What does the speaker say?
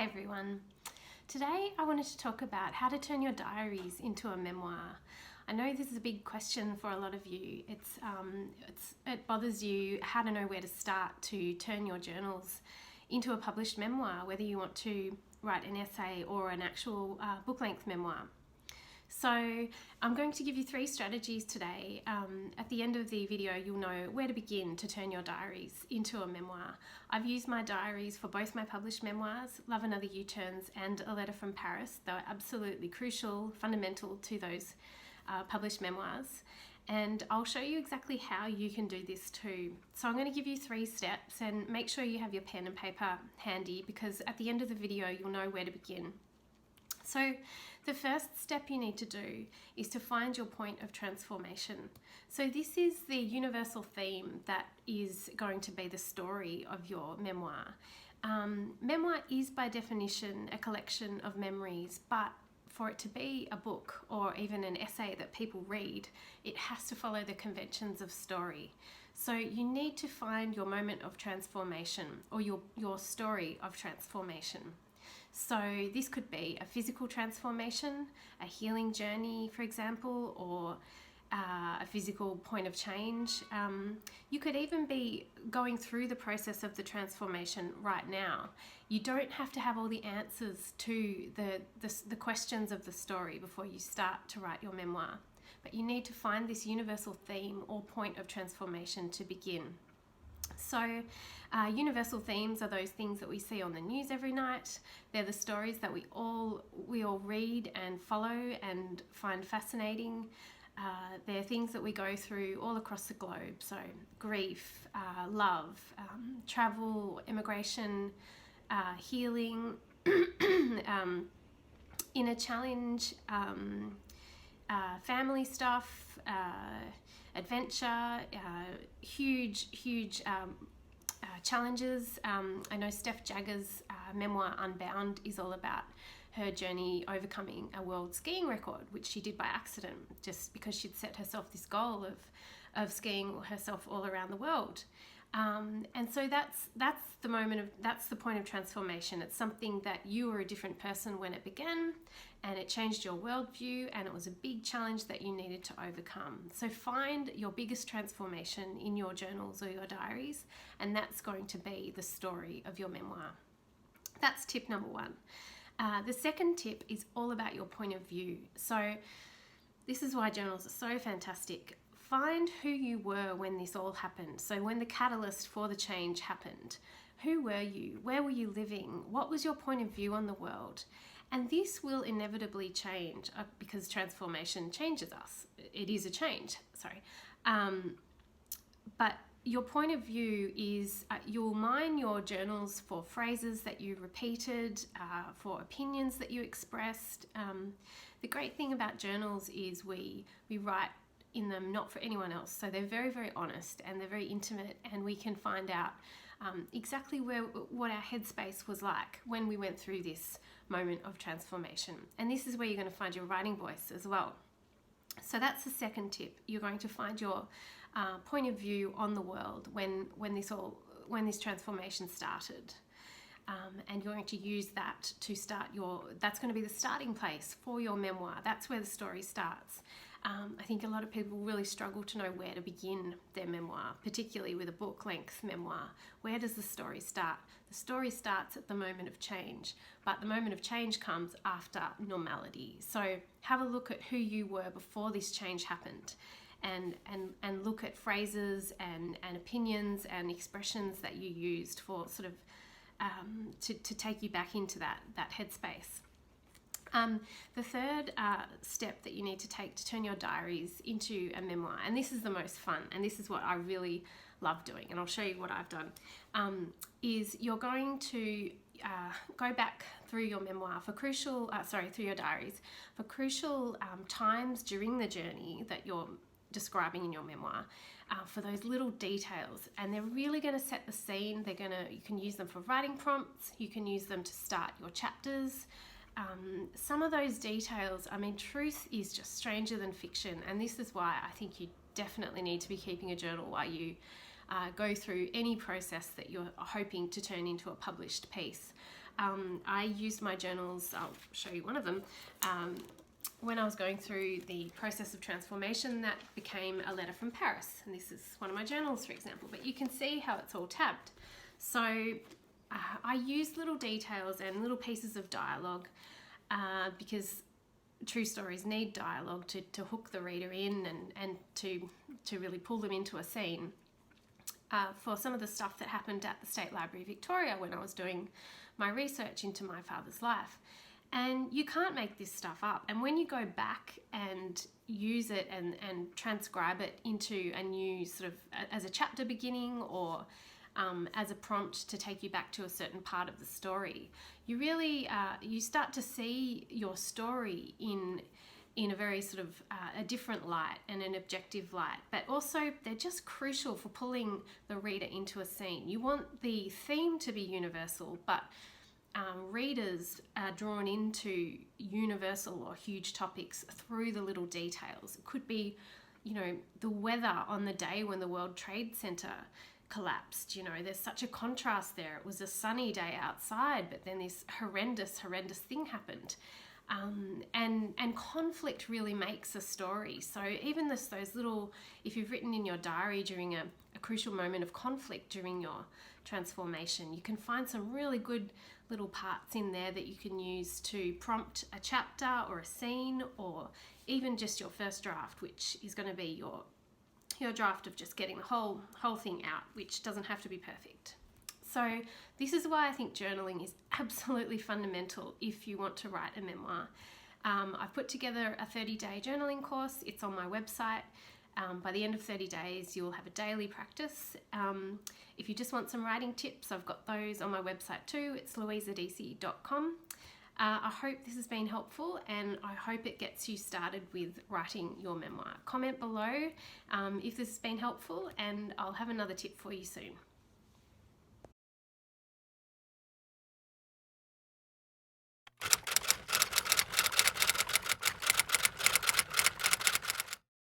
Hi everyone. Today I wanted to talk about how to turn your diaries into a memoir. I know this is a big question for a lot of you. It bothers you how to know where to start to turn your journals into a published memoir, whether you want to write an essay or an actual book-length memoir. So I'm going to give you 3 strategies today. At the end of the video, you'll know where to begin to turn your diaries into a memoir. I've used my diaries for both my published memoirs, Love and Other U-Turns and A Letter from Paris. They were absolutely crucial, fundamental to those published memoirs. And I'll show you exactly how you can do this too. So I'm going to give you 3 steps, and make sure you have your pen and paper handy, because at the end of the video, you'll know where to begin. So the first step you need to do is to find your point of transformation. So this is the universal theme that is going to be the story of your memoir. Memoir is by definition a collection of memories, but for it to be a book or even an essay that people read, it has to follow the conventions of story. So you need to find your moment of transformation, or your story of transformation. So this could be a physical transformation, a healing journey, for example, or a physical point of change. You could even be going through the process of the transformation right now. You don't have to have all the answers to the questions of the story before you start to write your memoir, but you need to find this universal theme or point of transformation to begin. So universal themes are those things that we see on the news every night. They're the stories that we all read and follow and find fascinating. They're things that we go through all across the globe. So grief, love, travel, immigration, healing, inner challenge, family stuff, adventure, huge challenges. I know Steph Jagger's memoir Unbound is all about her journey overcoming a world skiing record, which she did by accident, just because she'd set herself this goal of skiing herself all around the world. And so that's the point of transformation. It's something that you were a different person when it began, and it changed your worldview, and it was a big challenge that you needed to overcome. So find your biggest transformation in your journals or your diaries, and that's going to be the story of your memoir. That's tip number 1. The second tip is all about your point of view. So this is why journals are so fantastic. Find who you were when this all happened. So when the catalyst for the change happened, who were you? Where were you living? What was your point of view on the world? And this will inevitably change because transformation changes us. It is a change, sorry. But your point of view is, you'll mine your journals for phrases that you repeated, for opinions that you expressed. The great thing about journals is we write in them not for anyone else, so they're very, very honest and they're very intimate, and we can find out exactly what our headspace was like when we went through this moment of transformation. And this is where you're going to find your writing voice as well. So that's the second tip. You're going to find your point of view on the world when this transformation started. And you're going to use that to start that's going to be the starting place for your memoir. That's where the story starts. I think a lot of people really struggle to know where to begin their memoir, particularly with a book-length memoir. Where does the story start? The story starts at the moment of change, but the moment of change comes after normality. So have a look at who you were before this change happened, and look at phrases and opinions and expressions that you used for sort of to take you back into that headspace. The third step that you need to take to turn your diaries into a memoir, and this is the most fun, and this is what I really love doing, and I'll show you what I've done, is you're going to go back through your memoir for through your diaries for crucial times during the journey that you're describing in your memoir, for those little details, and they're really going to set the scene. You can use them for writing prompts, you can use them to start your chapters. Some of those details, I mean, truth is just stranger than fiction, and this is why I think you definitely need to be keeping a journal while you go through any process that you're hoping to turn into a published piece. I used my journals, I'll show you one of them, when I was going through the process of transformation that became a letter from Paris. And this is one of my journals, for example, but you can see how it's all tabbed. So I use little details and little pieces of dialogue because true stories need dialogue to hook the reader in and to really pull them into a scene. For some of the stuff that happened at the State Library Victoria when I was doing my research into my father's life. And you can't make this stuff up. And when you go back and use it and transcribe it into a new sort of, as a chapter beginning or as a prompt to take you back to a certain part of the story, you really, you start to see your story in a very sort of a different light and an objective light, but also they're just crucial for pulling the reader into a scene. You want the theme to be universal, but readers are drawn into universal or huge topics through the little details. It could be, you know, the weather on the day when the World Trade Center collapsed. You know, there's such a contrast there. It was a sunny day outside, but then this horrendous thing happened. And conflict really makes a story. So even those little, if you've written in your diary during a crucial moment of conflict during your transformation, you can find some really good little parts in there that you can use to prompt a chapter or a scene, or even just your first draft, which is going to be your draft of just getting the whole thing out, which doesn't have to be perfect. So this is why I think journaling is absolutely fundamental if you want to write a memoir. I've put together a 30-day journaling course. It's on my website. By the end of 30 days, you'll have a daily practice. If you just want some writing tips, I've got those on my website too. It's louisadc.com. I hope this has been helpful, and I hope it gets you started with writing your memoir. Comment below if this has been helpful, and I'll have another tip for you soon.